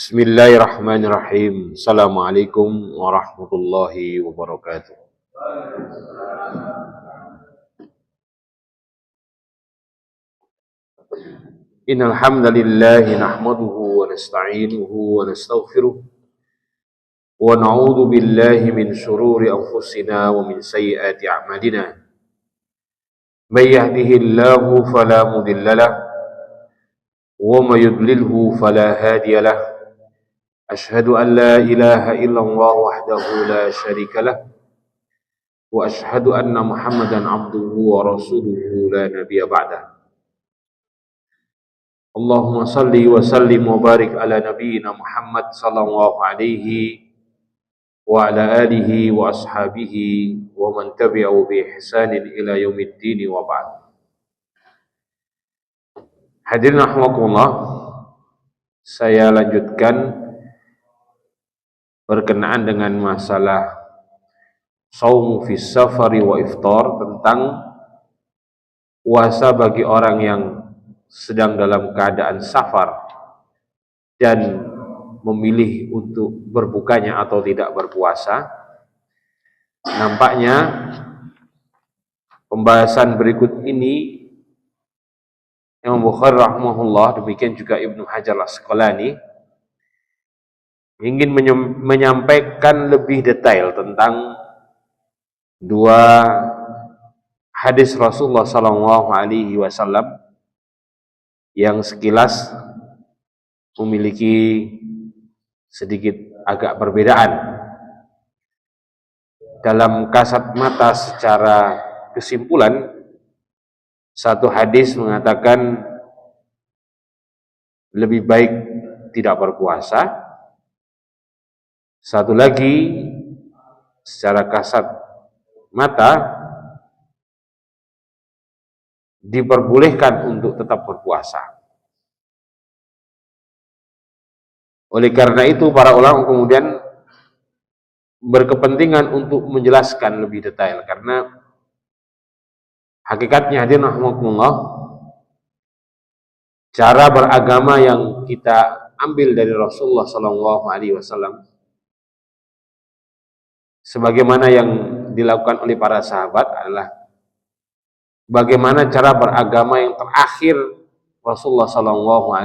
Bismillahirrahmanirrahim. Assalamualaikum warahmatullahi wabarakatuh. Innal hamdalillah nahmaduhu wa nasta'inuhu wa nastaghfiruh wa na'udzu billahi min shururi anfusina wa min sayyiati a'malina. May yahdihillahu fala mudilla lahu wa may yudlilhu fala hadiya lahu. Ashhadu an la ilaha illallah wahdahu la syarika lah wa ashhadu anna Muhammadan abduhu wa rasuluhu la nabiyya ba'dah. Allahumma salli wa sallim wa barik ala nabiyyina Muhammad sallallahu alaihi wa ala alihi wa ashabihi wa man tabi'ahu bi ihsanin ila yaumiddin wa ba'd. Hadirin rahimakumullah, saya lanjutkan berkenaan dengan masalah saumu fis safari wa iftar, tentang puasa bagi orang yang sedang dalam keadaan safar dan memilih untuk berbukanya atau tidak berpuasa. Nampaknya pembahasan berikut ini Imam Bukhari rahimahullah, demikian juga Ibnu Hajar al-Asqalani, ingin menyampaikan lebih detail tentang dua hadis Rasulullah SAW yang sekilas memiliki sedikit agak perbedaan. Dalam kasat mata secara kesimpulan, satu hadis mengatakan lebih baik tidak berpuasa, satu lagi secara kasat mata diperbolehkan untuk tetap berpuasa. Oleh karena itu para ulama kemudian berkepentingan untuk menjelaskan lebih detail, karena hakikatnya hadirin rahimakumullah, cara beragama yang kita ambil dari Rasulullah SAW sebagaimana yang dilakukan oleh para sahabat adalah bagaimana cara beragama yang terakhir Rasulullah SAW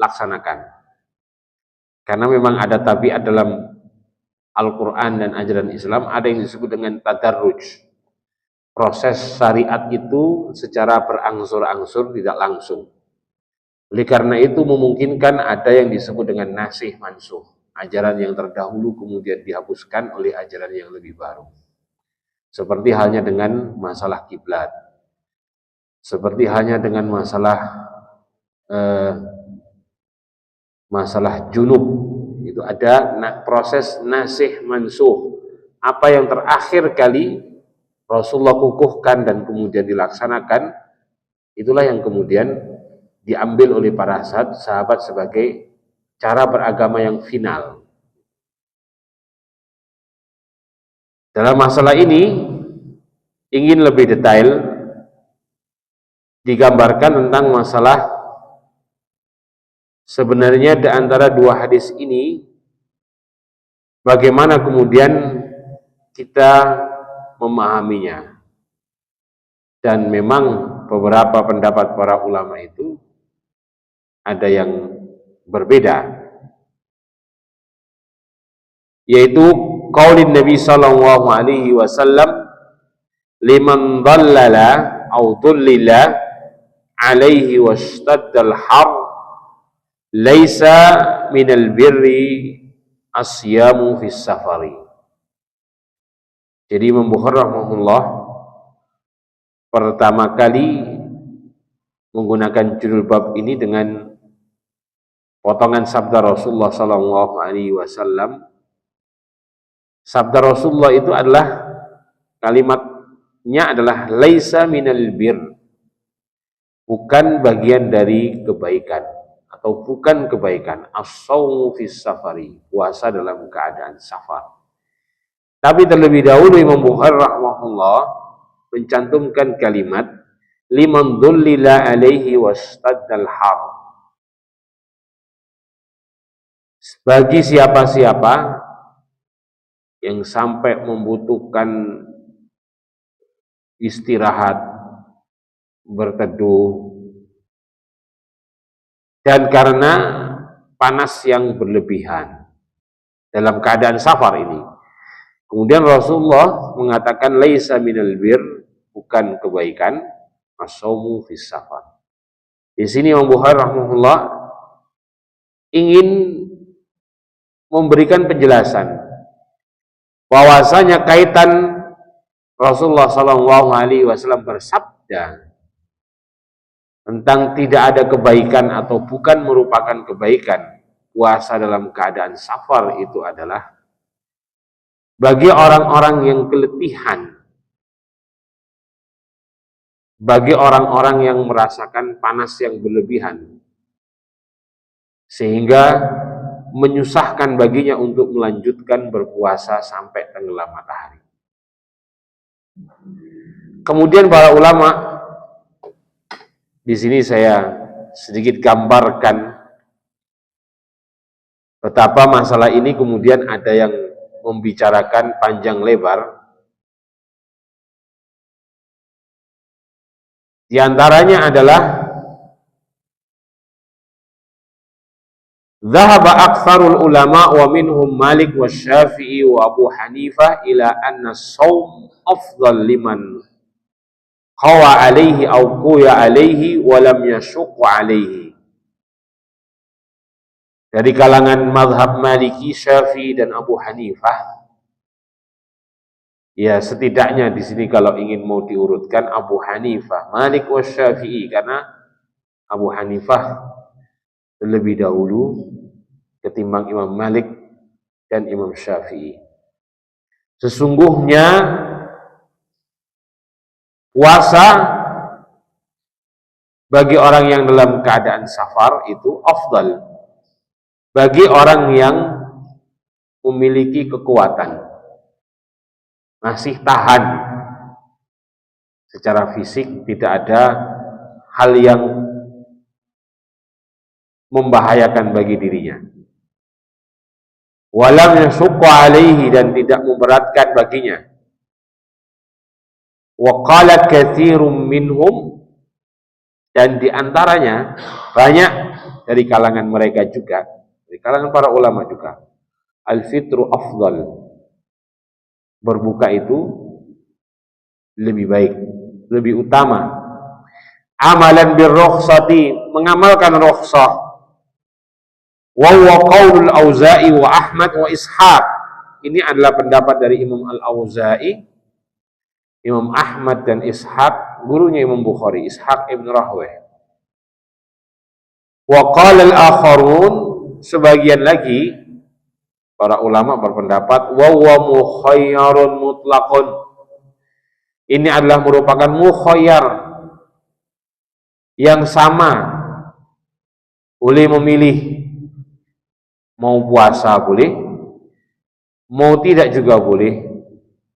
laksanakan. Karena memang ada tabiat dalam Al-Quran dan ajaran Islam, ada yang disebut dengan tadarruj. Proses syariat itu secara berangsur-angsur, tidak langsung. Oleh karena itu memungkinkan ada yang disebut dengan nasikh mansukh. Ajaran yang terdahulu kemudian dihapuskan oleh ajaran yang lebih baru. Seperti halnya dengan masalah kiblat, seperti halnya dengan masalah junub, itu ada proses nasikh mansukh. Apa yang terakhir kali Rasulullah kukuhkan dan kemudian dilaksanakan, itulah yang kemudian diambil oleh para sahabat sebagai cara beragama yang final. Dalam masalah ini ingin lebih detail digambarkan tentang masalah sebenarnya di antara dua hadis ini bagaimana kemudian kita memahaminya. Dan memang beberapa pendapat para ulama itu ada yang berbeda, yaitu qaulin Nabi sallallahu alaihi wasallam liman dhallala aw dhullila alaihi wastaddal har laisa minal birri asyamu fis safari. Jadi Imam Bukhari rahimahullah pertama kali menggunakan judul bab ini dengan potongan sabda Rasulullah sallallahu alaihi wasallam. Sabda Rasulullah itu adalah kalimatnya adalah laisa minal bir, bukan bagian dari kebaikan atau bukan kebaikan. As-shaumu fis safari, puasa dalam keadaan safar. Tapi terlebih dahulu Imam Bukhari rahimahullah mencantumkan kalimat liman dhullila alaihi wastaddal har, Bagi siapa-siapa yang sampai membutuhkan istirahat, berteduh, dan karena panas yang berlebihan dalam keadaan safar ini. Kemudian Rasulullah mengatakan laisa minal bir, bukan kebaikan as-saumu fis safar. Di sini Imam Bukhari rahimahullah ingin memberikan penjelasan bahwasanya kaitan Rasulullah SAW bersabda tentang tidak ada kebaikan atau bukan merupakan kebaikan puasa dalam keadaan safar itu adalah bagi orang-orang yang keletihan, bagi orang-orang yang merasakan panas yang berlebihan, sehingga menyusahkan baginya untuk melanjutkan berpuasa sampai tenggelam matahari. Kemudian para ulama, di sini saya sedikit gambarkan betapa masalah ini kemudian ada yang membicarakan panjang lebar. Di antaranya adalah dhahaba aktsarul ulama wa minhum Malik wa Syafi'i wa Abu Hanifah ila anna as-shaum afdal liman qawa alaihi aw quya alaihi wa lam yashqa alaihi. Dari kalangan mazhab Maliki, Syafi'i dan Abu Hanifah, ya setidaknya di sini kalau ingin mau diurutkan Abu Hanifah, Malik wa Syafi'i, karena Abu Hanifah terlebih dahulu ketimbang Imam Malik dan Imam Syafi'i. Sesungguhnya puasa bagi orang yang dalam keadaan safar itu afdal bagi orang yang memiliki kekuatan, masih tahan secara fisik, tidak ada hal yang membahayakan bagi dirinya. Walam yashqa alaihi, dan tidak memberatkan baginya. Wa qala katsirum minhum, dan diantaranya banyak dari kalangan mereka juga, dari kalangan para ulama juga, al-fitru afdal, berbuka itu lebih baik, lebih utama. Amalan birrukhsati, mengamalkan rukhsah. Wa huwa qaulul Auza'i wa Ahmad wa Ishaq. Ini adalah pendapat dari Imam Al-Auza'i, Imam Ahmad dan Ishaq, gurunya Imam Bukhari, Ishaq ibn Rahweh. Wa qala al-akharun, sebagian lagi para ulama berpendapat wa huwa mukhayyarun mutlaqun. Ini adalah merupakan mukhayyar yang sama, boleh memilih, mau puasa boleh, mau tidak juga boleh,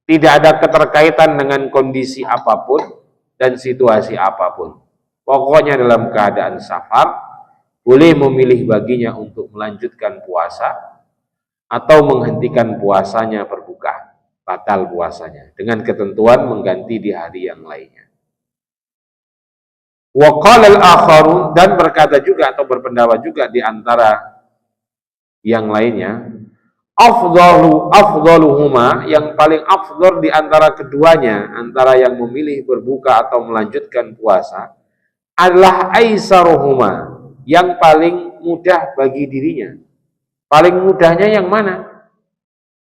tidak ada keterkaitan dengan kondisi apapun dan situasi apapun. Pokoknya dalam keadaan safar boleh memilih baginya untuk melanjutkan puasa atau menghentikan puasanya, berbuka, batal puasanya, dengan ketentuan mengganti di hari yang lainnya. Wa qala al-akharun, dan berkata juga atau berpendapat juga di antara yang lainnya, afdaluhuma, yang paling afdal di antara keduanya, antara yang memilih berbuka atau melanjutkan puasa, adalah aisaruhuma, yang paling mudah bagi dirinya. Paling mudahnya yang mana?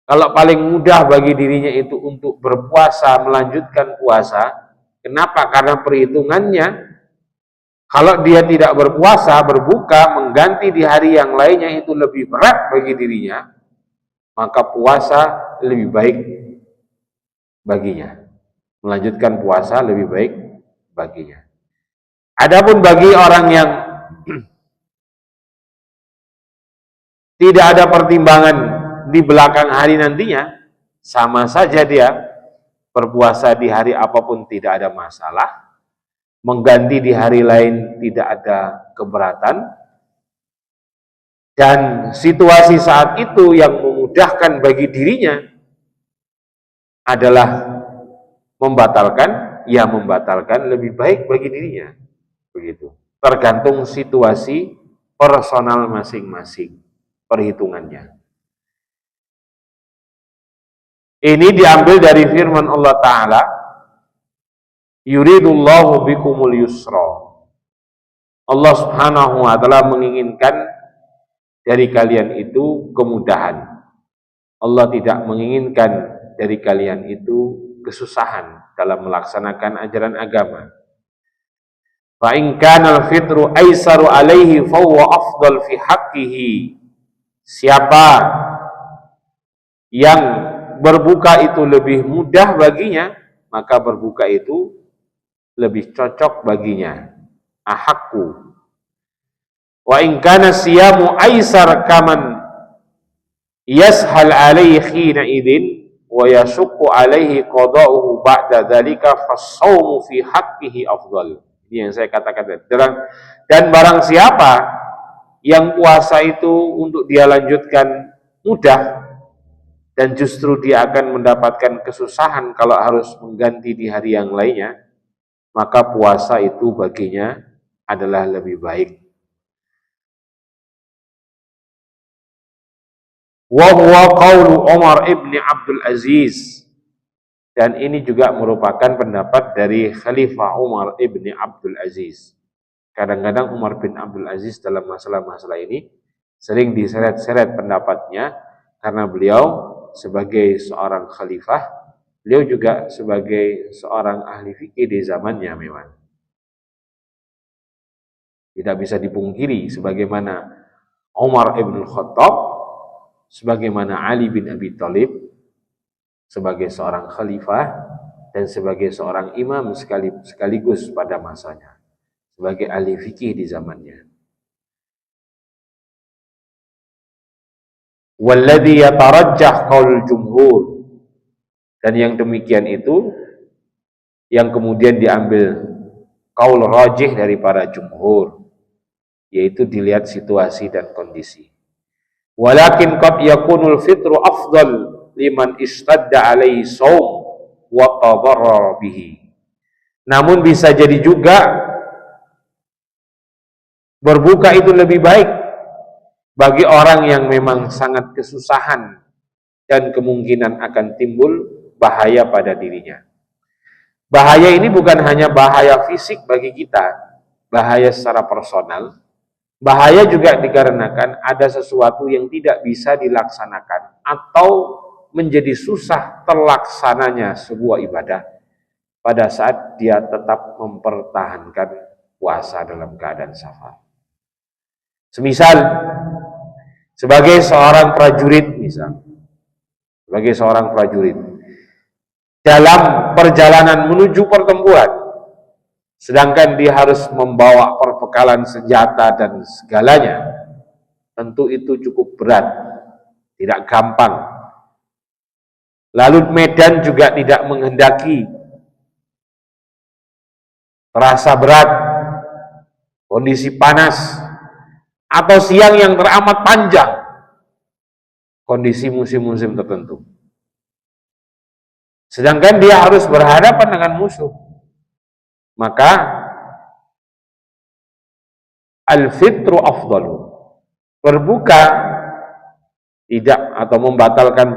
Kalau paling mudah bagi dirinya itu untuk berpuasa, melanjutkan puasa, kenapa? Karena perhitungannya, kalau dia tidak berpuasa, berbuka, mengganti di hari yang lainnya itu lebih berat bagi dirinya, maka puasa lebih baik baginya. Melanjutkan puasa lebih baik baginya. Adapun bagi orang yang tidak ada pertimbangan di belakang hari nantinya, sama saja dia berpuasa di hari apapun tidak ada masalah, mengganti di hari lain tidak ada keberatan, dan situasi saat itu yang memudahkan bagi dirinya adalah membatalkan, ya membatalkan lebih baik bagi dirinya. Begitu. Tergantung situasi personal masing-masing, perhitungannya. Ini diambil dari firman Allah Ta'ala, yuridullahu bikumul yusra. Allah Subhanahu wa Ta'ala menginginkan dari kalian itu kemudahan. Allah tidak menginginkan dari kalian itu kesusahan dalam melaksanakan ajaran agama. Fa in kana al-fitru aisaru alaihi fa huwa afdal fi haqqihi. Siapa yang berbuka itu lebih mudah baginya, maka berbuka itu lebih cocok baginya. Ahakku. Wa in kana siyamu aisar kaman yashal alaihi khina idzin wa yashukku alaihi qada'uhu ba'da dzalika fas-shaumu fi haqqihi afdal. Ini yang saya katakan. Dan barang siapa yang puasa itu untuk dia lanjutkan mudah, dan justru dia akan mendapatkan kesusahan kalau harus mengganti di hari yang lainnya, maka puasa itu baginya adalah lebih baik. Wa huwa qaulu Umar ibn Abdul Aziz, dan ini juga merupakan pendapat dari Khalifah Umar ibn Abdul Aziz. Kadang-kadang Umar bin Abdul Aziz dalam masalah-masalah ini sering diseret-seret pendapatnya, karena beliau sebagai seorang khalifah, beliau juga sebagai seorang ahli fikih di zamannya memang. Tidak bisa dipungkiri sebagaimana Umar ibn Khattab, sebagaimana Ali bin Abi Thalib sebagai seorang khalifah dan sebagai seorang imam sekaligus pada masanya, sebagai ahli fikih di zamannya. Walladhi yatarajjah qaul jumhur, dan yang demikian itu yang kemudian diambil qaul rajih dari para jumhur, yaitu dilihat situasi dan kondisi. Walakin qad yakunul fitru afdal liman istadda alaihi shaum wa tadarrara bihi. Namun bisa jadi juga berbuka itu lebih baik bagi orang yang memang sangat kesusahan dan kemungkinan akan timbul bahaya pada dirinya. Bahaya ini bukan hanya bahaya fisik bagi kita, bahaya secara personal. Bahaya juga dikarenakan ada sesuatu yang tidak bisa dilaksanakan atau menjadi susah terlaksananya sebuah ibadah pada saat dia tetap mempertahankan puasa dalam keadaan safar. Semisal sebagai seorang prajurit, sebagai seorang prajurit dalam perjalanan menuju pertempuran, sedangkan dia harus membawa perbekalan senjata dan segalanya, tentu itu cukup berat, tidak gampang. Lalu medan juga tidak menghendaki, terasa berat, kondisi panas, atau siang yang teramat panjang, kondisi musim-musim tertentu. Sedangkan dia harus berhadapan dengan musuh. Maka al-fitru afdalu, berbuka tidak atau membatalkan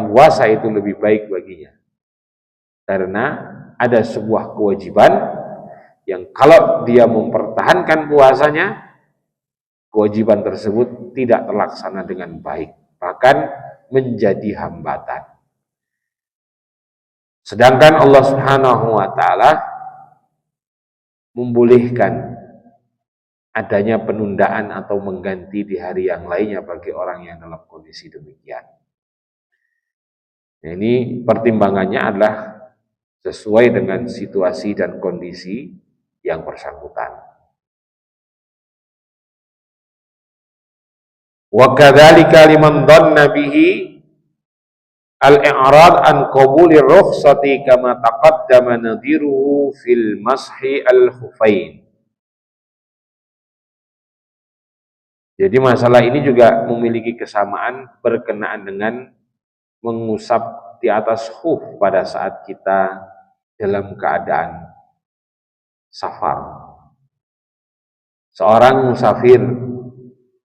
puasa itu lebih baik baginya, karena ada sebuah kewajiban yang kalau dia mempertahankan puasanya, kewajiban tersebut tidak terlaksana dengan baik, bahkan menjadi hambatan. Sedangkan Allah Subhanahu wa Ta'ala membolehkan adanya penundaan atau mengganti di hari yang lainnya bagi orang yang dalam kondisi demikian. Nah, ini pertimbangannya adalah sesuai dengan situasi dan kondisi yang bersangkutan. Wa kadzalika liman dhanna bihi al-i'rad an qabulir rukhsati kama taqaddama nadhiruhu fil mashi al-khufain. Jadi masalah ini juga memiliki kesamaan berkenaan dengan mengusap di atas khuf pada saat kita dalam keadaan safar. Seorang musafir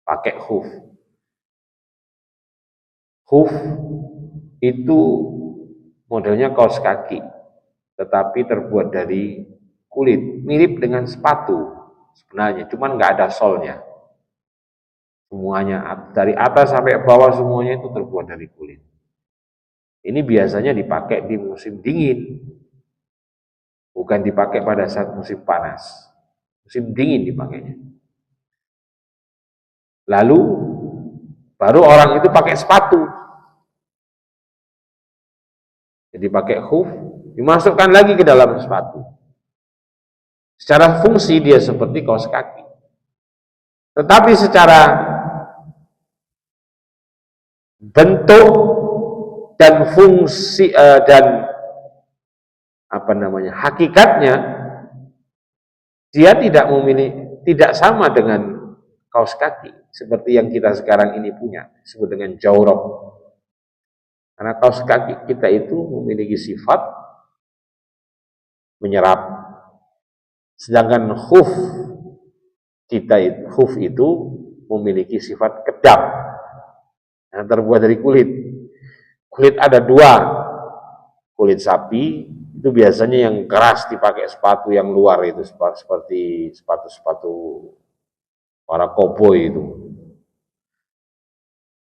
pakai khuf. Khuf itu modelnya kaos kaki, tetapi terbuat dari kulit, mirip dengan sepatu sebenarnya, cuman nggak ada solnya. Semuanya dari atas sampai bawah semuanya itu terbuat dari kulit. Ini biasanya dipakai di musim dingin, bukan dipakai pada saat musim panas. Musim dingin dipakainya. Lalu baru orang itu pakai sepatu. Jadi pakai khuf, dimasukkan lagi ke dalam sepatu. Secara fungsi dia seperti kaos kaki. Tetapi secara bentuk dan fungsi dan apa namanya, hakikatnya dia tidak sama dengan kaos kaki seperti yang kita sekarang ini punya, disebut dengan jawrab. Karena kaos kaki kita itu memiliki sifat menyerap, sedangkan khuf itu memiliki sifat kedap, yang terbuat dari kulit. Kulit ada dua, kulit sapi itu biasanya yang keras dipakai sepatu yang luar itu, seperti sepatu-sepatu para koboi itu.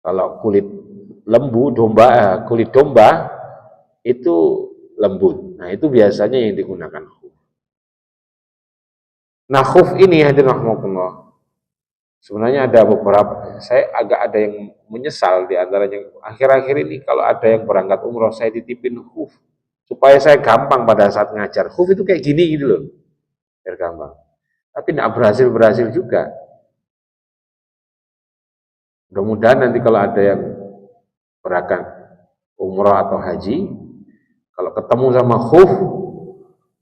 Kalau kulit kulit domba itu lembut. Nah, itu biasanya yang digunakan khuf. Nah, khuf ini hadirin rahimakumullah, sebenarnya ada beberapa, saya agak ada yang menyesal di antaranya. Akhir-akhir ini kalau ada yang berangkat umroh, saya titipin khuf supaya saya gampang pada saat ngajar. Khuf itu kayak gini gitu loh, biar gampang. Tapi tidak berhasil juga. Mudah-mudahan nanti kalau ada yang berangkat umroh atau haji, kalau ketemu sama khuf,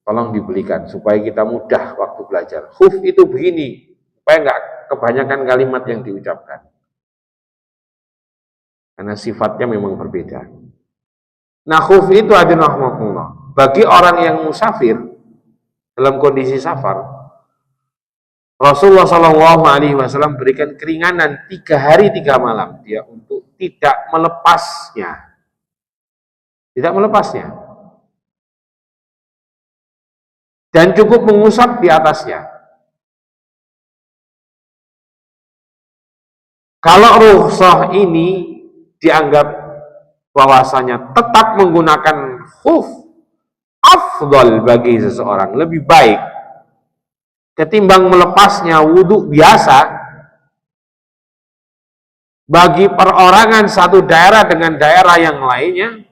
tolong dibelikan supaya kita mudah waktu belajar. Khuf itu begini, supaya nggak kebanyakan kalimat yang diucapkan. Karena sifatnya memang berbeda. Nah, khuf itu adalah rahmatullah. Bagi orang yang musafir dalam kondisi safar, Rasulullah SAW berikan keringanan 3 hari 3 malam dia untuk tidak melepasnya. Tidak melepasnya. Dan cukup mengusap di atasnya. Kalau rukhsah ini dianggap bahwasanya tetap menggunakan khuf afdal bagi seseorang, lebih baik ketimbang melepasnya wudhu biasa. Bagi perorangan satu daerah dengan daerah yang lainnya,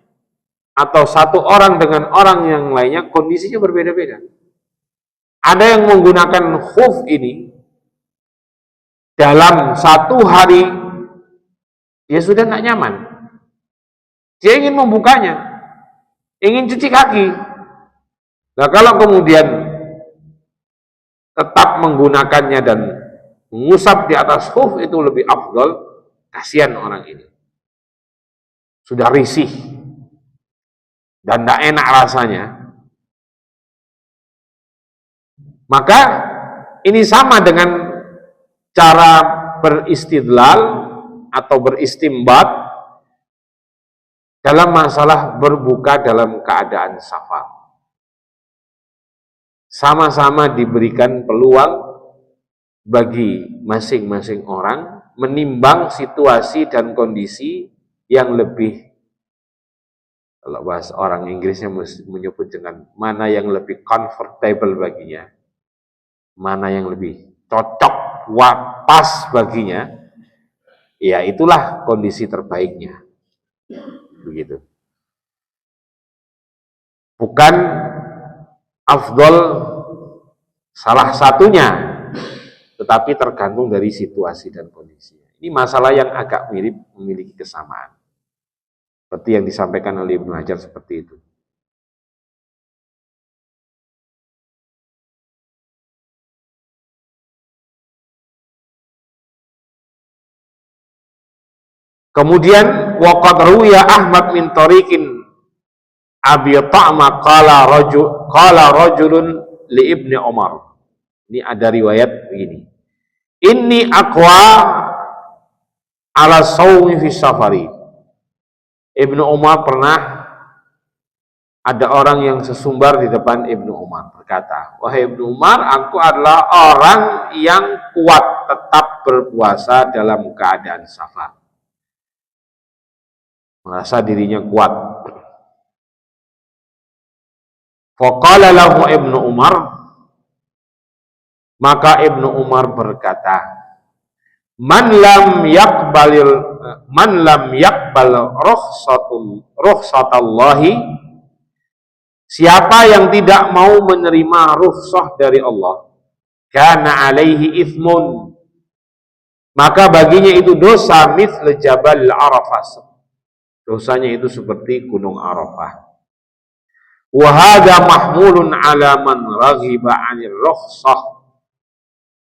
atau satu orang dengan orang yang lainnya, kondisinya berbeda-beda. Ada yang menggunakan khuf ini dalam 1 hari, dia sudah tidak nyaman. Dia ingin membukanya, ingin cuci kaki. Nah, kalau kemudian tetap menggunakannya dan mengusap di atas khuf itu lebih afdal, kasihan orang ini. Sudah risih dan tidak enak rasanya. Maka ini sama dengan cara beristidlal atau beristimbat dalam masalah berbuka dalam keadaan safar. Sama-sama diberikan peluang bagi masing-masing orang menimbang situasi dan kondisi yang lebih, kalau bahasa orang Inggrisnya menyebut dengan mana yang lebih comfortable baginya, mana yang lebih cocok, pas baginya, ya itulah kondisi terbaiknya. Begitu. Bukan afdol salah satunya, tetapi tergantung dari situasi dan kondisi. Ini masalah yang agak mirip, memiliki kesamaan. Seperti yang disampaikan oleh Ibnu Hajar seperti itu. Kemudian waqad ruwiya Ahmad min tariqin Abi Ta'ma qala rajulun li Ibni Umar. Ini ada riwayat begini. Inni aqwa ala sawmi fi safari. Ibnu Umar pernah ada orang yang sesumbar di depan Ibnu Umar berkata, wahai Ibnu Umar, aku adalah orang yang kuat tetap berpuasa dalam keadaan safar. Merasa dirinya kuat. Faqala lahu Ibnu Umar, maka Ibnu Umar berkata, man lam yaqbal rukhsatallahi, siapa yang tidak mau menerima rukhsah dari Allah, kana alaihi ithmun, maka baginya itu dosa mithla jabal Arafah, dosanya itu seperti gunung Arafah. Wa hadza mahmulun ala man raghiba 'anil rukhsah.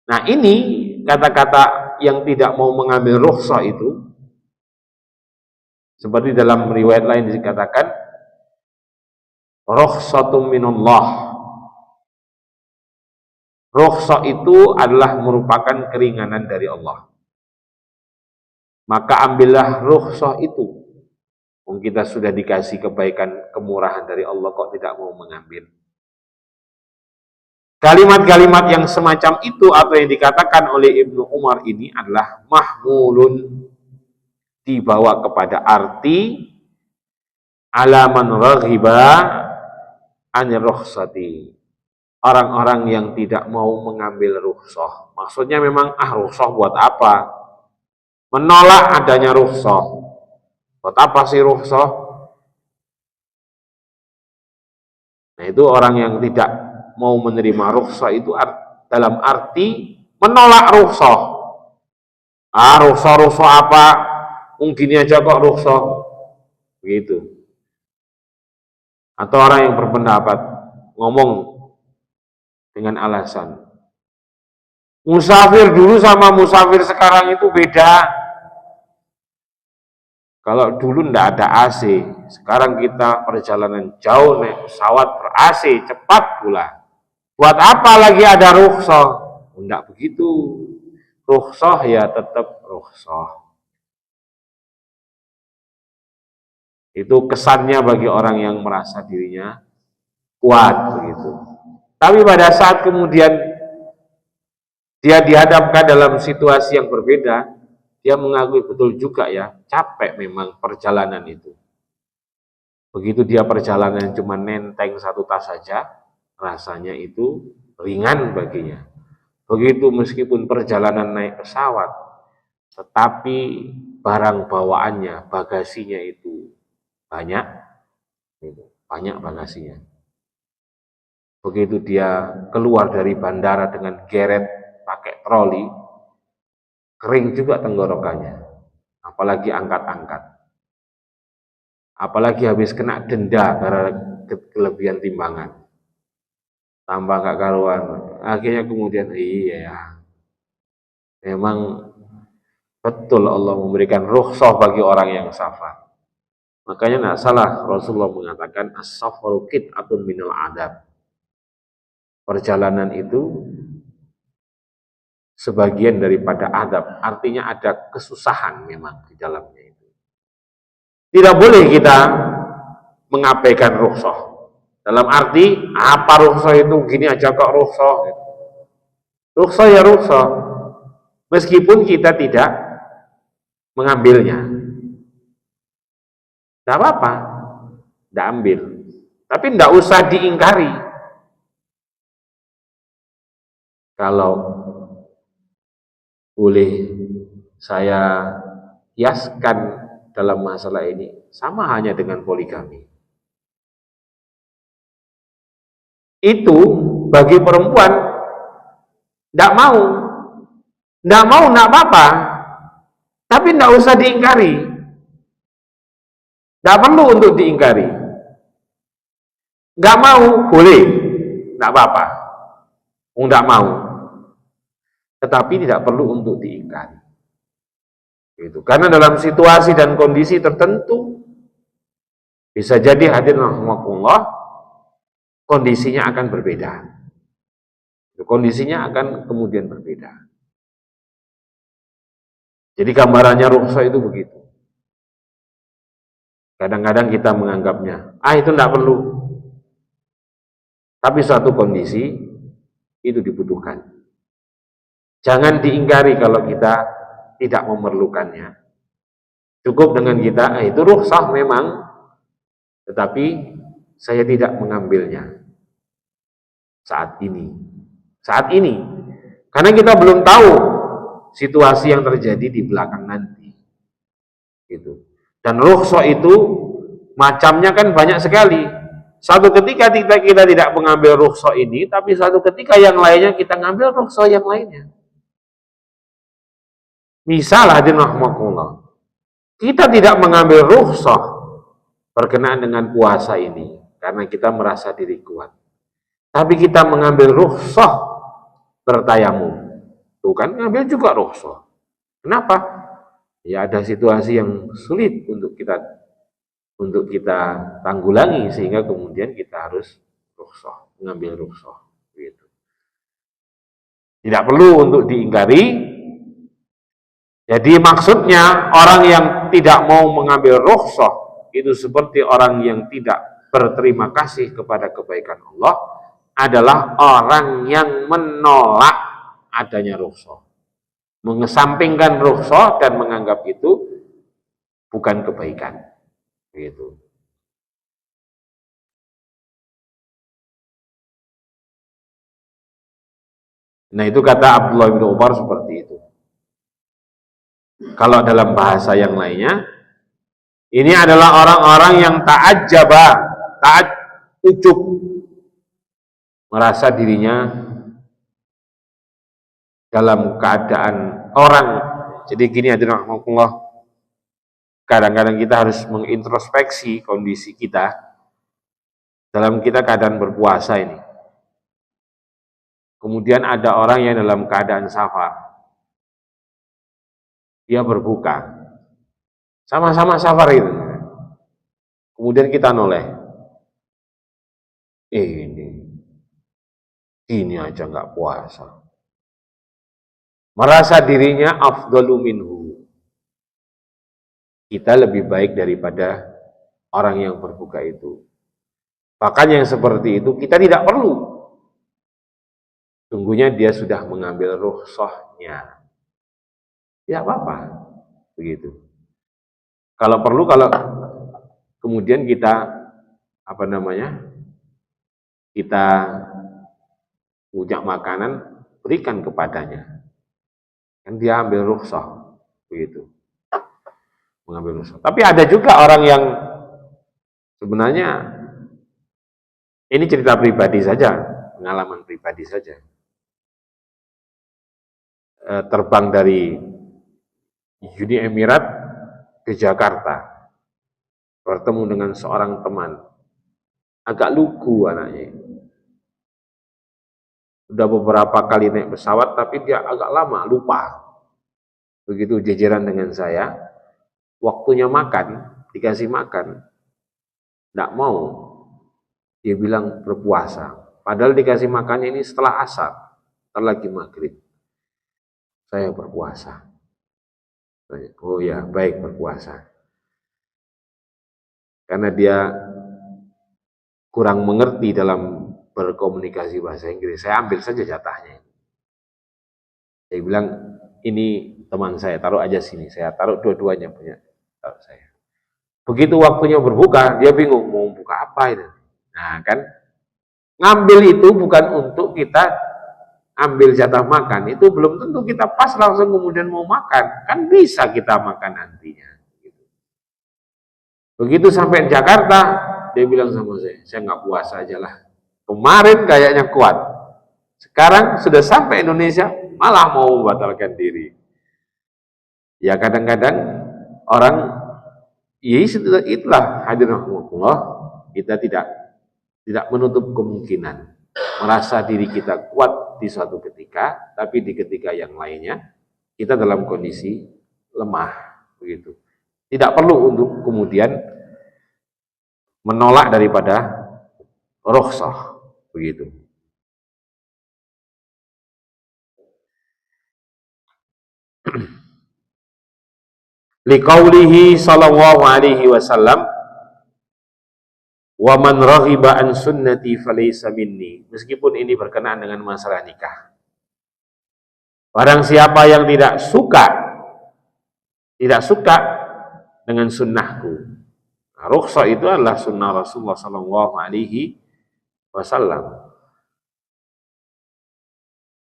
Nah, ini kata-kata yang tidak mau mengambil rukhsah itu seperti dalam riwayat lain dikatakan rukhsatum minallah. Rukhsah itu adalah merupakan keringanan dari Allah. Maka ambillah rukhsah itu. Kita sudah dikasih kebaikan, kemurahan dari Allah, kok tidak mau mengambil. Kalimat-kalimat yang semacam itu atau yang dikatakan oleh Ibnu Umar ini adalah mahmulun, dibawa kepada arti alaman raghiba anir rukhsati, orang-orang yang tidak mau mengambil rukhsah. Maksudnya memang rukhsah buat apa? Menolak adanya rukhsah. Buat apa sih rukhsah? Nah, itu orang yang tidak mau menerima rukhsah itu dalam arti menolak rukhsah. Rukhsah apa? Mungkin aja kok rukhsah. Begitu. Atau orang yang berpendapat ngomong dengan alasan musafir dulu sama musafir sekarang itu beda. Kalau dulu ndak ada AC, sekarang kita perjalanan jauh naik pesawat ber-AC, cepat pula. Buat apa lagi ada rukhsah? Ndak begitu. Rukhsah ya tetap rukhsah. Itu kesannya bagi orang yang merasa dirinya kuat begitu. Tapi pada saat kemudian dia dihadapkan dalam situasi yang berbeda, dia mengakui betul juga ya, capek memang perjalanan itu. Begitu dia perjalanan cuma nenteng satu tas saja, rasanya itu ringan baginya. Begitu meskipun perjalanan naik pesawat, tetapi barang bawaannya, bagasinya itu banyak bagasinya. Begitu dia keluar dari bandara dengan geret pakai troli, kering juga tenggorokannya, apalagi angkat-angkat, apalagi habis kena denda karena kelebihan timbangan, tambah gak karuan. Akhirnya kemudian iya, memang betul Allah memberikan rukhsah bagi orang yang safar. Makanya tidak salah Rasulullah mengatakan as-safaru qit'atun minal adab. Perjalanan itu sebagian daripada adab, artinya ada kesusahan memang di dalamnya itu. Tidak boleh kita mengabaikan rukhsah. Dalam arti apa rukhsah itu gini aja kok rukhsah. Rukhsah ya rukhsah, meskipun kita tidak mengambilnya. Tidak apa-apa, tidak ambil. Tapi tidak usah diingkari. Kalau boleh saya hiaskan dalam masalah ini, sama hanya dengan poligami. Itu bagi perempuan tidak mau, tidak apa-apa, tapi tidak usah diingkari, tidak perlu untuk diingkari. Nggak mau boleh, tidak apa-apa, tidak mau, tetapi tidak perlu untuk diingkari. Gitu. Karena dalam situasi dan kondisi tertentu bisa jadi hadirin rahimakumullah kondisinya akan berbeda. Kondisinya akan kemudian berbeda. Jadi gambarannya rukhsah itu begitu. Kadang-kadang kita menganggapnya, itu tidak perlu. Tapi suatu kondisi itu dibutuhkan. Jangan diingkari kalau kita tidak memerlukannya. Cukup dengan kita, itu rukhsah memang, tetapi saya tidak mengambilnya saat ini. Saat ini. Karena kita belum tahu situasi yang terjadi di belakang nanti. Gitu. Dan rukhsah itu macamnya kan banyak sekali. Satu ketika kita tidak mengambil rukhsah ini, tapi satu ketika yang lainnya kita ngambil rukhsah yang lainnya. Misal hadirin rahimakumullah, kita tidak mengambil rukhsah berkenaan dengan puasa ini karena kita merasa diri kuat. Tapi kita mengambil rukhsah bertayamum. Tuh kan ngambil juga rukhsah. Kenapa? Ya ada situasi yang sulit untuk kita tanggulangi sehingga kemudian kita harus rukhsah, mengambil rukhsah gitu. Tidak perlu untuk diingkari. Jadi maksudnya orang yang tidak mau mengambil rukhsah itu seperti orang yang tidak berterima kasih kepada kebaikan Allah adalah orang yang menolak adanya rukhsah. Mengesampingkan rukhsah dan menganggap itu bukan kebaikan. Begitu. Nah itu kata Abdullah bin Umar seperti itu. Kalau dalam bahasa yang lainnya, ini adalah orang-orang yang ta'ajjaba, ujub, merasa dirinya dalam keadaan orang. Jadi gini hadirin rahimakumullah, kadang-kadang kita harus mengintrospeksi kondisi kita dalam kita keadaan berpuasa ini. Kemudian ada orang yang dalam keadaan safar, dia berbuka, sama-sama safar itu. Kemudian kita noleh, ini aja nggak puasa. Merasa dirinya afdalu minhu. Kita lebih baik daripada orang yang berbuka itu. Bahkan yang seperti itu kita tidak perlu. Sungguhnya dia sudah mengambil rukhsahnya. Ya apa-apa. Begitu. Kalau perlu, kalau kemudian kita kita ujak makanan, berikan kepadanya. Kan dia ambil rukhsah, begitu. Mengambil rukhsah. Tapi ada juga orang yang sebenarnya ini cerita pribadi saja, pengalaman pribadi saja. Terbang dari Uni Emirat ke Jakarta, bertemu dengan seorang teman, agak lugu anaknya. Udah beberapa kali naik pesawat, tapi dia agak lama, lupa. Begitu jejeran dengan saya, waktunya makan, dikasih makan, tidak mau. Dia bilang berpuasa. Padahal dikasih makannya ini setelah asar, setelah lagi maghrib. Saya berpuasa. Oh ya, baik berpuasa. Karena dia kurang mengerti dalam berkomunikasi bahasa Inggris, saya ambil saja jatahnya. Saya bilang, ini teman saya, taruh aja sini. Saya taruh dua-duanya punya taruh saya. Begitu waktunya berbuka, dia bingung mau buka apa ini. Nah kan, ngambil itu bukan untuk kita ambil jatah makan, itu belum tentu kita pas langsung kemudian mau makan. Kan bisa kita makan nantinya. Begitu sampai Jakarta, dia bilang sama saya nggak puasa aja lah. Kemarin kayaknya kuat. Sekarang sudah sampai Indonesia, malah mau membatalkan diri. Ya kadang-kadang orang, ya itulah hadirin rahimakumullah, kita tidak menutup kemungkinan merasa diri kita kuat di suatu ketika, tapi di ketika yang lainnya kita dalam kondisi lemah. begitu. Tidak perlu untuk kemudian menolak daripada rukhsah, begitu. Liqaulihi sallallahu alaihi wasallam, wa man raghiba an sunnati falaysa minni. Meskipun ini berkenaan dengan masalah nikah. Barang siapa yang tidak suka dengan sunnahku. Nah, rukhsah itu adalah sunnah Rasulullah sallallahu alaihi wasallam.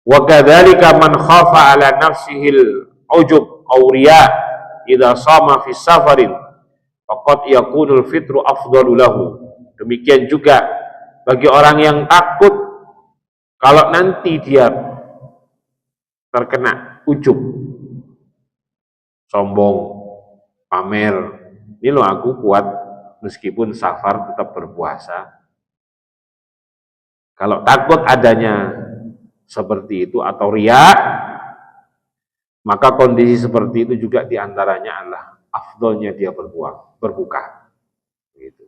Wa kadzalika man khafa ala nafsihil ujub aw riya idza sama fi safarin faqad yakunul fitru afdalu lahu. Demikian juga bagi orang yang takut kalau nanti dia terkena ujub, sombong, pamer, ini loh aku kuat meskipun safar tetap berpuasa. Kalau takut adanya seperti itu atau riya, maka kondisi seperti itu juga diantaranya adalah afdolnya dia berbuka. Gitu.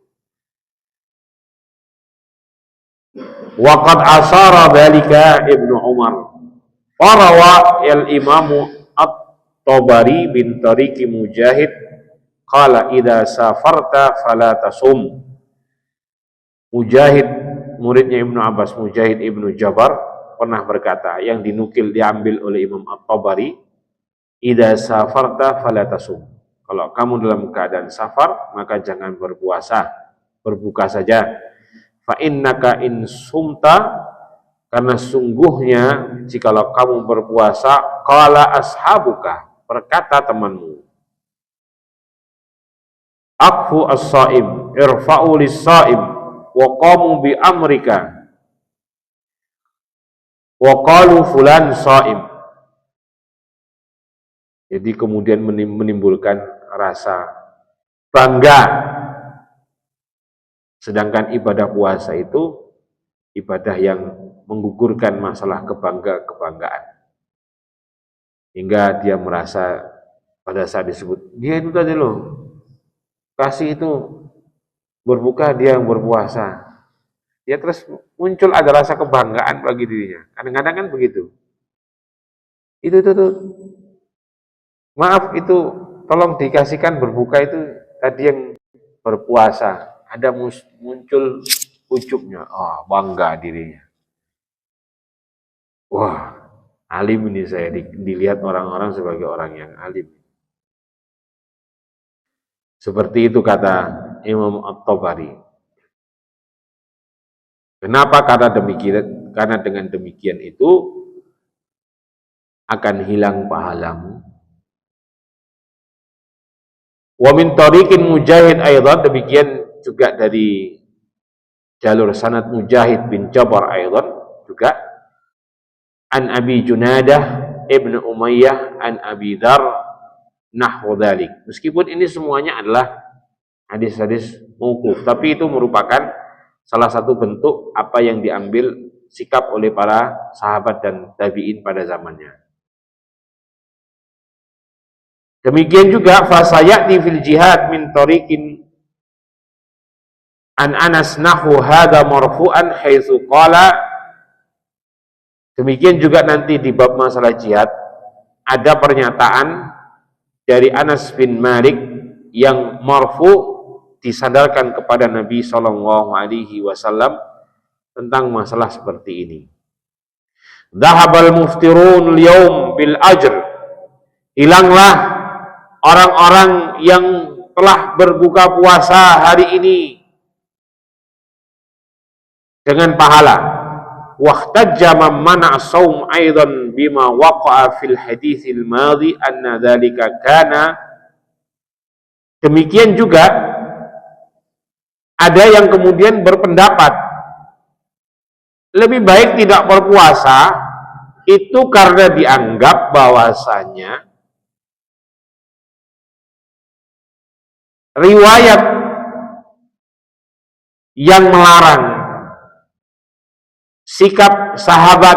Waqad asara dzalika Ibnu Umar. Farawa al-Imamu At-Tabari bin Tariqi Mujahid qala idza safarta fala tasum. Mujahid, muridnya Ibnu Abbas, Mujahid Ibnu Jabar pernah berkata, yang dinukil diambil oleh Imam At-Tabari, idza safarta fala tasum. Kalau kamu dalam keadaan safar, maka jangan berpuasa, berbuka saja. Fa innaka in sumta, karena sungguhnya jikalau kamu berpuasa, qala ashabuka, berkata temanmu, aqfu as-saim, irfa'u lis-saim, wa qamu bi amrika, wa qalu fulan saim. Jadi kemudian menimbulkan rasa bangga. Sedangkan ibadah puasa itu ibadah yang menggugurkan masalah kebanggaan. Hingga dia merasa pada saat disebut, dia itu tadi loh, kasih itu berbuka, dia yang berpuasa. Ya terus muncul ada rasa kebanggaan bagi dirinya. Kadang-kadang kan begitu. Itu maaf itu tolong dikasihkan berbuka itu tadi yang berpuasa. Ada muncul ujubnya, bangga dirinya. Wah, alim ini saya dilihat orang-orang sebagai orang yang alim. Seperti itu kata Imam At-Tabari. Kenapa? Karena dengan demikian itu akan hilang pahalamu. Wa min tariqin Mujahid aidan, demikian juga dari jalur sanad Mujahid bin Jabar aidan juga, an Abi Junadah Ibnu Umayyah an Abi Dzar nahwu dzalik. Meskipun ini semuanya adalah hadis-hadis mauquf, tapi itu merupakan salah satu bentuk apa yang diambil sikap oleh para sahabat dan tabi'in pada zamannya. Demikian juga fasayati fil jihad min tariqin an Anas nahwu hadza marfu'an haitsu qala. Demikian juga nanti di bab masalah jihad ada pernyataan dari Anas bin Malik yang marfu, disandarkan kepada Nabi sallallahu alaihi wasallam tentang masalah seperti ini. Dhahabal muftirun al-yawm bil ajr. Hilanglah orang-orang yang telah berbuka puasa hari ini dengan pahala. Wahtajja man mana' shaum aidan bima waqa'a fil haditsil madhi anna dzalika kana. Demikian juga ada yang kemudian berpendapat lebih baik tidak berpuasa itu karena dianggap bahwasanya riwayat yang melarang sikap sahabat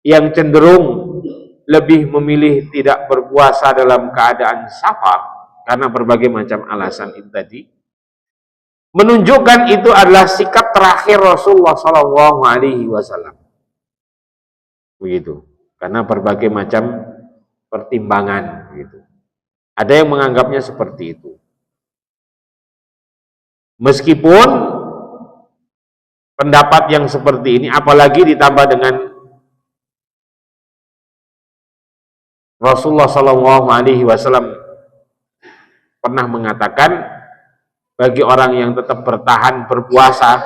yang cenderung lebih memilih tidak berpuasa dalam keadaan safar karena berbagai macam alasan itu tadi, menunjukkan itu adalah sikap terakhir Rasulullah Shallallahu Alaihi Wasallam. Begitu, karena berbagai macam pertimbangan. Begitu. Ada yang menganggapnya seperti itu. Meskipun pendapat yang seperti ini, apalagi ditambah dengan Rasulullah Shallallahu Alaihi Wasallam pernah mengatakan, bagi orang yang tetap bertahan berpuasa,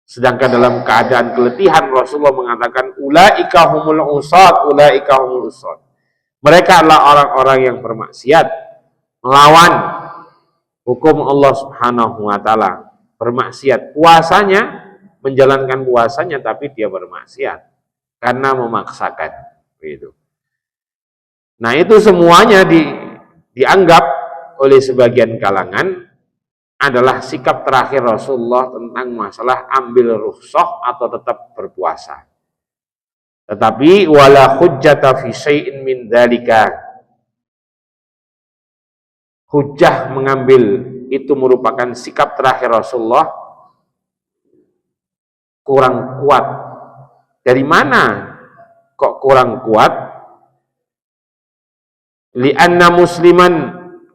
sedangkan dalam keadaan keletihan, Rasulullah mengatakan, ulaika humul usad, ulaika humul usad. Mereka adalah orang-orang yang bermaksiat, melawan hukum Allah Subhanahu wa taala, bermaksiat, puasanya, menjalankan puasanya tapi dia bermaksiat karena memaksakan, begitu. Nah, itu semuanya dianggap oleh sebagian kalangan adalah sikap terakhir Rasulullah tentang masalah ambil rukhsah atau tetap berpuasa. Tetapi wala hujjata fi syai'in min dzalika. Hujjah mengambil itu merupakan sikap terakhir Rasulullah kurang kuat. Dari mana kok kurang kuat? Li'anna musliman,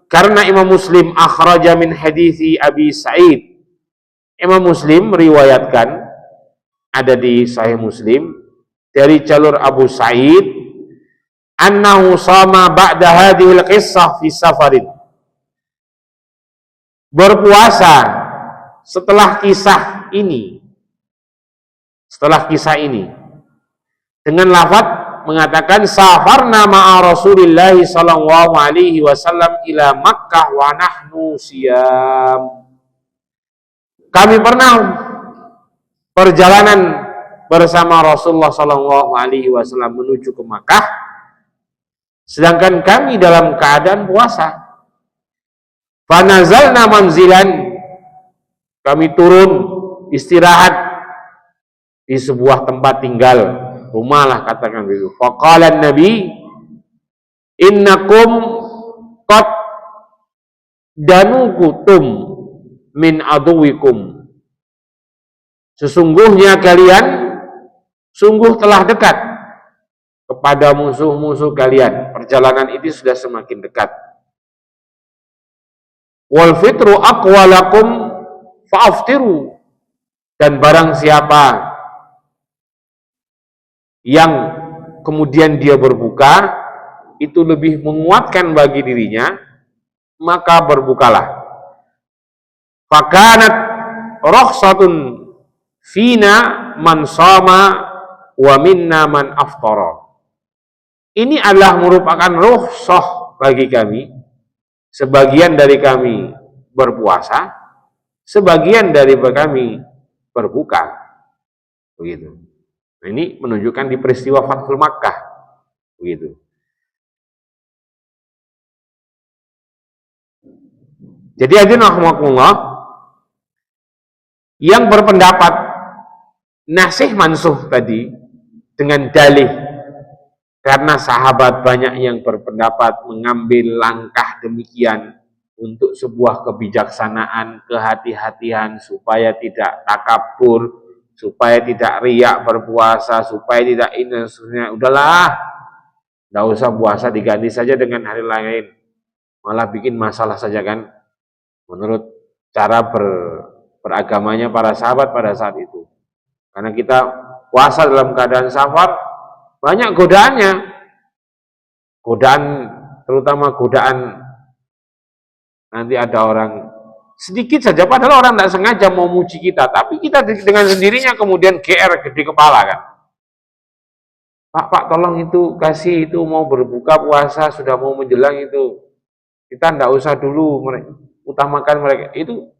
karena Imam Muslim akhraja min hadithi Abi Sa'id. Imam Muslim meriwayatkan, ada di Sahih Muslim dari jalur Abu Sa'id, annahu sama ba'da hadhil qissah fi safarin. Berpuasa setelah kisah ini. Setelah kisah ini dengan lafaz mengatakan safarna ma'a Rasulillah sallallahu alaihi wasallam ila Makkah wa nahnu siyam. Kami pernah perjalanan bersama Rasulullah sallallahu alaihi wasallam menuju ke Makkah sedangkan kami dalam keadaan puasa. Fanazalna manzilan, kami turun istirahat di sebuah tempat tinggal, rumah lah katakan begitu. Faqala Nabi, innakum qad danukutum min aduwikum. Sesungguhnya kalian sungguh telah dekat kepada musuh-musuh kalian. Perjalanan ini sudah semakin dekat. Wal fitru aqwalakum fa'aftiru. Dan barang siapa yang kemudian dia berbuka, itu lebih menguatkan bagi dirinya, maka berbukalah. Fakanat rukhsatun fina man shama wa minna man aftara. Ini adalah merupakan rukhsah bagi kami, sebagian dari kami berpuasa, sebagian dari kami berbuka. Begitu. Nah, ini menunjukkan di peristiwa Fathul Makkah, begitu. Jadi hadirin rahimakumullah, yang berpendapat nasih mansuh tadi dengan dalih, karena sahabat banyak yang berpendapat mengambil langkah demikian untuk sebuah kebijaksanaan, kehati-hatian supaya tidak takabur, supaya tidak riak berpuasa, supaya tidak ini dan seterusnya. Udahlah, nggak usah puasa, diganti saja dengan hari lain, malah bikin masalah saja kan, menurut cara beragamanya para sahabat pada saat itu. Karena kita puasa dalam keadaan safar, banyak godaannya, godaan, terutama godaan nanti ada orang sedikit saja, padahal orang tidak sengaja mau muji kita, tapi kita dengan sendirinya kemudian GR di kepala kan. Pak, tolong itu kasih, itu mau berbuka puasa, sudah mau menjelang itu, kita tidak usah dulu utamakan mereka. Itu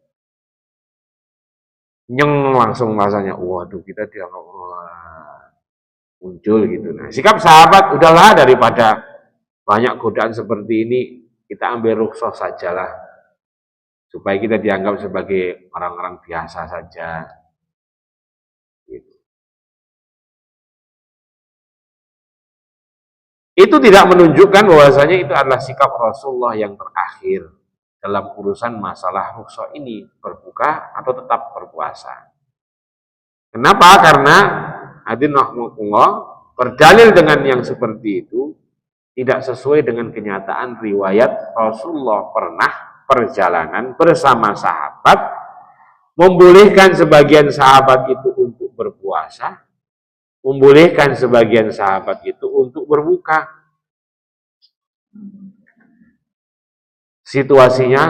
nyeng langsung rasanya, waduh kita dianggap muncul gitu. Nah, sikap sahabat, udahlah daripada banyak godaan seperti ini, kita ambil rukhsah sajalah, supaya kita dianggap sebagai orang-orang biasa saja. Gitu. Itu tidak menunjukkan bahwasanya itu adalah sikap Rasulullah yang terakhir dalam urusan masalah rukhsah ini, berbuka atau tetap berpuasa. Kenapa? Karena hadirin rahimakumullah, berdalil dengan yang seperti itu tidak sesuai dengan kenyataan riwayat Rasulullah pernah perjalanan bersama sahabat, membolehkan sebagian sahabat itu untuk berpuasa, membolehkan sebagian sahabat itu untuk berbuka. Situasinya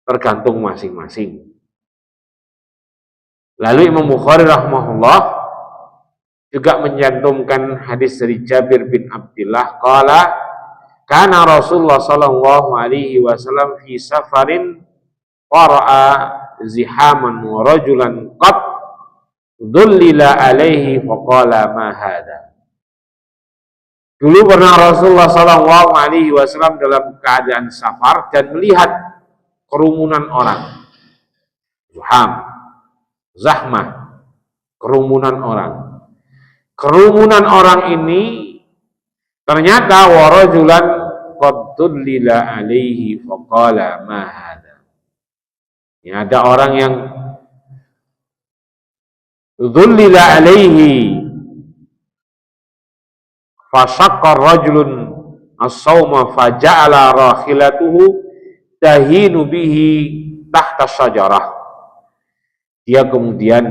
tergantung masing-masing. Lalu Imam Bukhari rahimahullah juga menyantumkan hadis dari Jabir bin Abdullah qala kana Rasulullah sallallahu alaihi wasallam fi safarin qara'a zihaman wa rajulan qad dhullila alaihi faqala ma hadha. Dulu pernah Rasulullah sallallahu alaihi wasallam dalam keadaan safar dan melihat kerumunan orang. Zahmah, kerumunan orang. Kerumunan orang ini ternyata warajulan qad dhullila alaihi faqala ma hadha. Ya, ada orang yang dhullila alaihi fasaqqa rajulun as-sawma faja'ala rakhilatuhu tahinu bihi tahta syajarah. Dia kemudian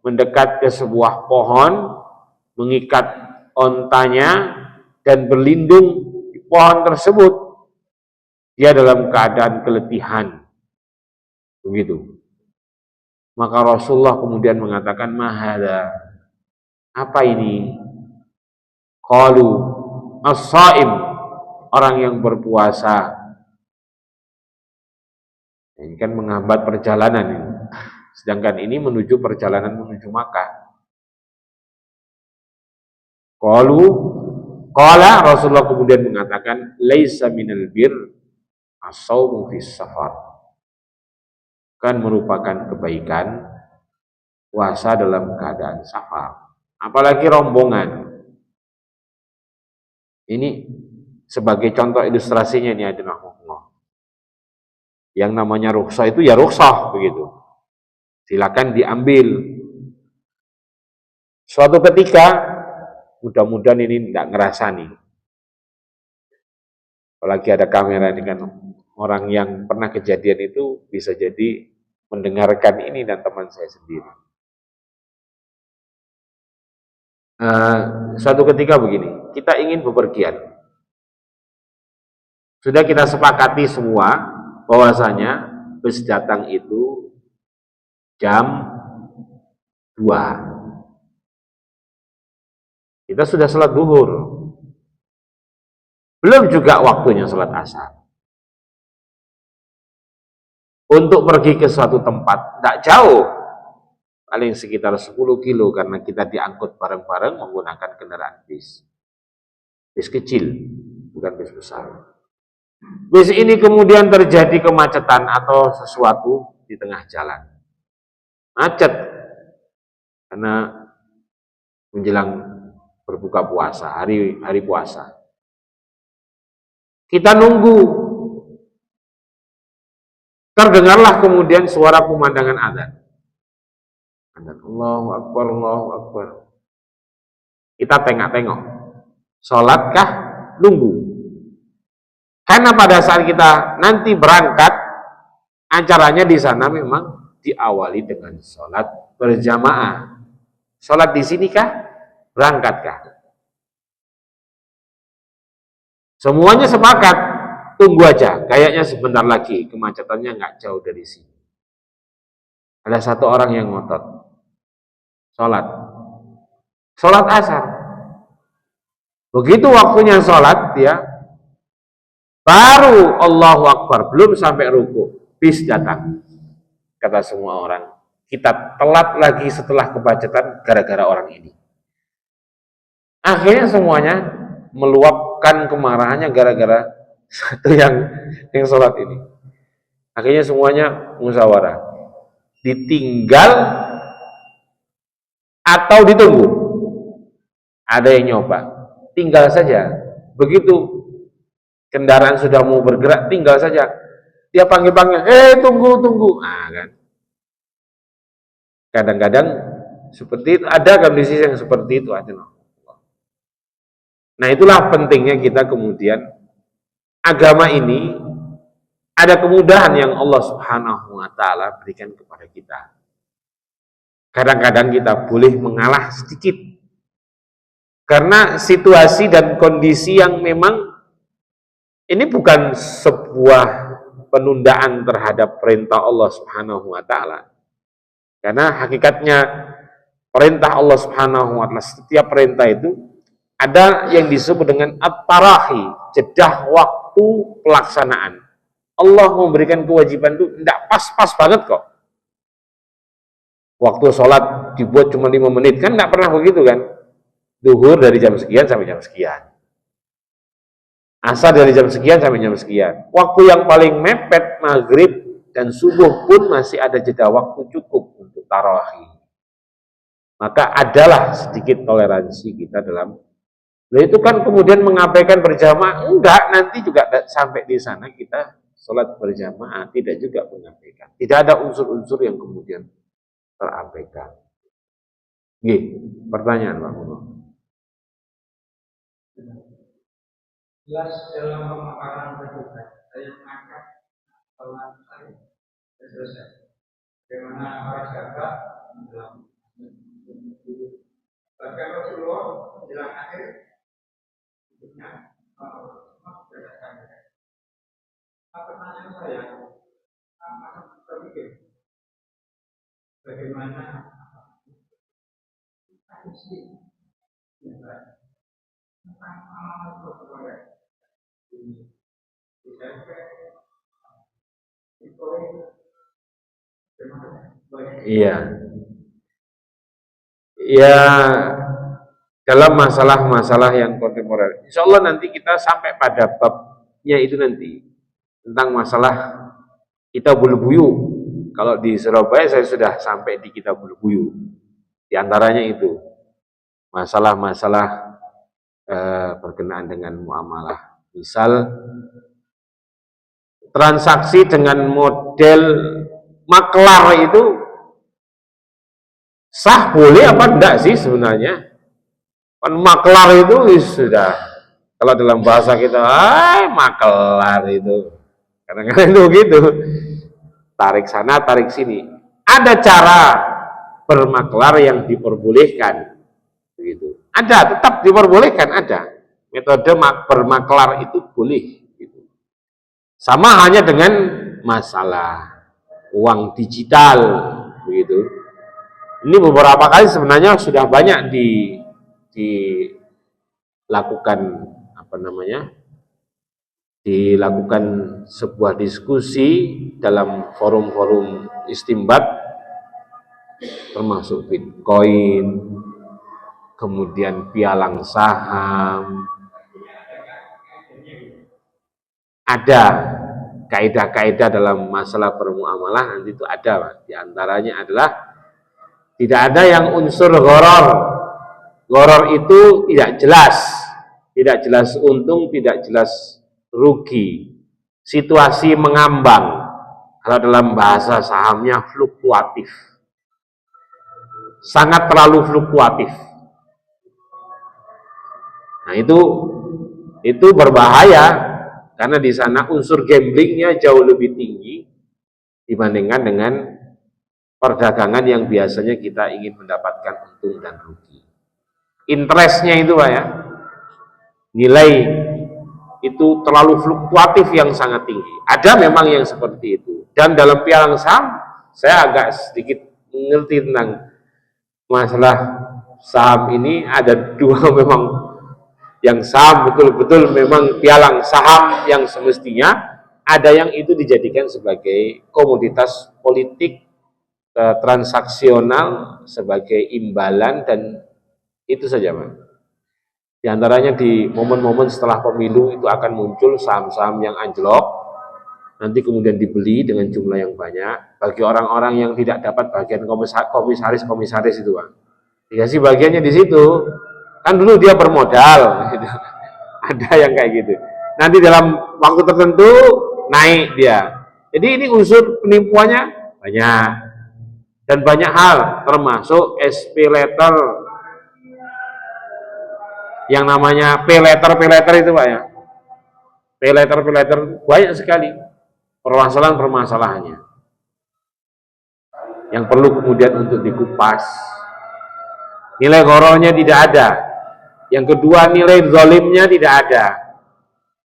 mendekat ke sebuah pohon, mengikat ontanya dan berlindung di pohon tersebut. Dia dalam keadaan keletihan. Begitu. Maka Rasulullah kemudian mengatakan, "Mahada, apa ini?" Qalu as-saim, orang yang berpuasa. Ini kan menghambat perjalanan ini. Sedangkan ini menuju perjalanan menuju Makkah. Qala Rasulullah kemudian mengatakan, "Laisa minal bir as-shaumu fis safar." Kan merupakan kebaikan puasa dalam keadaan safar, apalagi rombongan. Ini sebagai contoh ilustrasinya nih hadirin rahimakumullah. Yang namanya rukhsah itu ya rukhsah begitu. Silakan diambil. Suatu ketika, mudah-mudahan ini tidak ngerasani. Apalagi ada kamera ini kan, orang yang pernah kejadian itu bisa jadi mendengarkan ini dan teman saya sendiri. Suatu ketika begini, kita ingin bepergian. Sudah kita sepakati semua bahwasanya bus datang itu jam 2. Kita sudah salat zuhur. Belum juga waktunya salat asar. Untuk pergi ke suatu tempat, tidak jauh. Paling sekitar 10 kilo karena kita diangkut bareng-bareng menggunakan kendaraan bis. Bis kecil, bukan bis besar. Bis ini kemudian terjadi kemacetan atau sesuatu di tengah jalan. Macet karena menjelang berbuka puasa, hari puasa. Kita nunggu. Terdengarlah kemudian suara pemandangan azan. Allahu Akbar, Allahu Akbar. Kita tengok-tengok. Sholatkah? Nunggu. Karena pada saat kita nanti berangkat, acaranya di sana memang diawali dengan sholat berjamaah. Sholat di sini kah? Berangkatkah? Semuanya sepakat, tunggu aja. Kayaknya sebentar lagi, kemacetannya nggak jauh dari sini. Ada satu orang yang ngotot, sholat asar. Begitu waktunya sholat, dia baru Allahu Akbar, belum sampai ruku, bis datang. Kata semua orang, kita telat lagi setelah kemacetan gara-gara orang ini. Akhirnya semuanya meluapkan kemarahannya gara-gara satu yang sholat ini. Akhirnya semuanya musyawarah, ditinggal atau ditunggu. Ada yang nyoba, tinggal saja. Begitu kendaraan sudah mau bergerak, tinggal saja. Dia panggil-panggil, tunggu, tunggu. Nah, kan. Kadang-kadang seperti itu, ada kondisi yang seperti itu. Nah, itulah pentingnya kita kemudian agama ini ada kemudahan yang Allah Subhanahu wa taala berikan kepada kita. Kadang-kadang kita boleh mengalah sedikit karena situasi dan kondisi yang memang ini bukan sebuah penundaan terhadap perintah Allah Subhanahu wa taala. Karena hakikatnya perintah Allah Subhanahu wa taala, setiap perintah itu ada yang disebut dengan at-tarahi, jedah waktu pelaksanaan. Allah memberikan kewajiban itu tidak pas-pas banget kok. Waktu sholat dibuat cuma 5 menit, kan tidak pernah begitu kan. Duhur dari jam sekian sampai jam sekian. Asar dari jam sekian sampai jam sekian. Waktu yang paling mepet, maghrib dan subuh pun masih ada jeda waktu cukup untuk tarawih. Maka adalah sedikit toleransi kita dalam. Nah, itu kan kemudian mengabaikan berjamaah, enggak, nanti juga sampai di sana kita sholat berjamaah, tidak juga mengabaikan. Tidak ada unsur-unsur yang kemudian terabaikan. Gih, pertanyaan Pak Muno. Jelas dalam pemaparan terbuka, saya mengangkat sholat saya selesai. Bagaimana para sahabat dalam bahkan Rasulullah menjelang akhir hidupnya berdasarkan. Pertanyaan saya, apakah berpikir bagaimana isi tentang amal berbuat ini iya. Ya, dalam masalah-masalah yang kontemporer, insya Allah nanti kita sampai pada babnya itu nanti tentang masalah Kitabul Buyu. Kalau di Surabaya saya sudah sampai di Kitabul Buyu. Di antaranya itu masalah-masalah berkenaan dengan muamalah. Misal transaksi dengan model maklar itu sah boleh apa enggak sih sebenarnya? Kan maklar itu sudah, kalau dalam bahasa kita, maklar itu kadang-kadang itu gitu, tarik sana tarik sini. Ada cara bermaklar yang diperbolehkan, begitu. Ada, tetap diperbolehkan, ada metode bermaklar itu boleh, gitu. Sama hanya dengan masalah uang digital, begitu. Ini beberapa kali sebenarnya sudah banyak dilakukan dilakukan sebuah diskusi dalam forum-forum istimbat, termasuk Bitcoin, kemudian pialang saham. Ada kaidah-kaidah dalam masalah bermuamalah, nanti itu ada, Pak. Di antaranya adalah tidak ada yang unsur gharar. Gharar itu tidak jelas untung, tidak jelas rugi. Situasi mengambang. Kalau dalam bahasa sahamnya fluktuatif. Sangat terlalu fluktuatif. Nah, itu berbahaya karena di sana unsur gamblingnya jauh lebih tinggi dibandingkan dengan perdagangan yang biasanya kita ingin mendapatkan untung dan rugi. Interestnya itu, Pak, ya, nilai itu terlalu fluktuatif yang sangat tinggi. Ada memang yang seperti itu. Dan dalam pialang saham, saya agak sedikit mengerti tentang masalah saham ini. Ada dua memang yang saham betul-betul memang pialang saham yang semestinya, ada yang itu dijadikan sebagai komoditas politik, transaksional, sebagai imbalan, dan itu saja, Pak. Di antaranya di momen-momen setelah pemilu itu akan muncul saham-saham yang anjlok, nanti kemudian dibeli dengan jumlah yang banyak bagi orang-orang yang tidak dapat bagian komisaris itu, Pak. Dikasih bagiannya di situ. Kan dulu dia bermodal, gitu. Ada yang kayak gitu. Nanti dalam waktu tertentu naik dia. Jadi ini unsur penipuannya banyak. Dan banyak hal, termasuk SP letter, yang namanya pay letter itu Pak ya. Pay letter banyak sekali permasalahan-permasalahannya yang perlu kemudian untuk dikupas. Nilai gorohnya tidak ada. Yang kedua, nilai zalimnya tidak ada.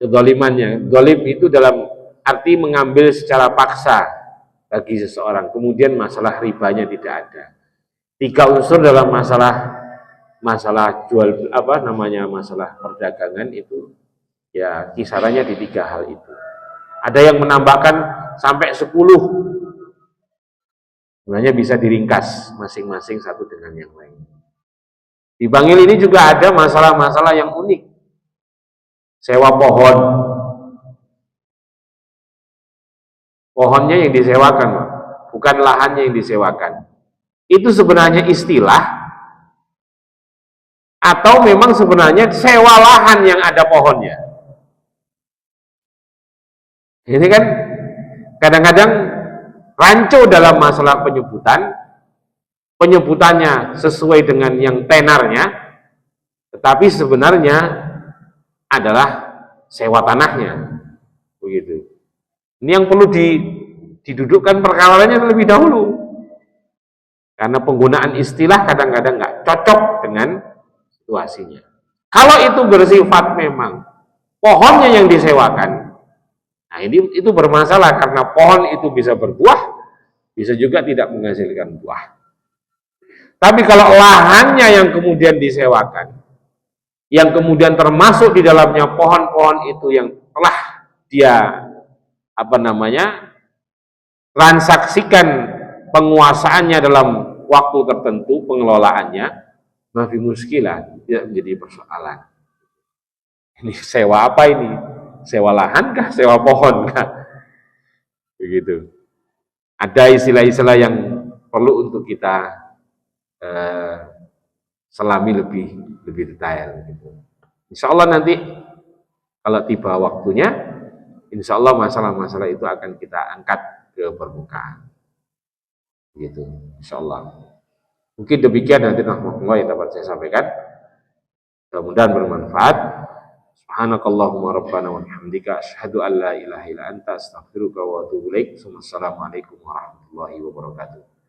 Kezalimannya, zalim itu dalam arti mengambil secara paksa bagi seseorang. Kemudian masalah ribanya tidak ada. 3 unsur dalam masalah jual masalah perdagangan itu ya kisarannya di 3 hal itu. Ada yang menambahkan sampai 10. Sebenarnya bisa diringkas masing-masing satu dengan yang lain. Di Bangil ini juga ada masalah-masalah yang unik. Sewa pohon. Pohonnya yang disewakan, bukan lahannya yang disewakan. Itu sebenarnya istilah atau memang sebenarnya sewa lahan yang ada pohonnya. Ini kan kadang-kadang rancu dalam masalah penyebutannya sesuai dengan yang tenarnya, tetapi sebenarnya adalah sewa tanahnya, begitu. Ini yang perlu didudukkan perkaranya terlebih dahulu, karena penggunaan istilah kadang-kadang nggak cocok dengan situasinya. Kalau itu bersifat memang pohonnya yang disewakan, nah itu bermasalah karena pohon itu bisa berbuah, bisa juga tidak menghasilkan buah. Tapi kalau lahannya yang kemudian disewakan, yang kemudian termasuk di dalamnya pohon-pohon itu yang telah dia transaksikan penguasaannya dalam waktu tertentu, pengelolaannya, mafi muskilah, tidak menjadi persoalan. Ini sewa apa ini? Sewa lahan kah? Sewa pohon kah? Begitu. Ada istilah-istilah yang perlu untuk kita selami lebih detail. Gitu. Insya Allah nanti kalau tiba waktunya, insya Allah masalah-masalah itu akan kita angkat ke permukaan. Gitu, insya Allah. Mungkin demikian nanti rahmatullah yang dapat saya sampaikan. Mudah-mudahan bermanfaat. Subhanakallahumma rabbana wa bihamdika asyhadu an la ilaha illa anta astaghfiruka wa atubu ilaik. Wassalamualaikum warahmatullahi wabarakatuh.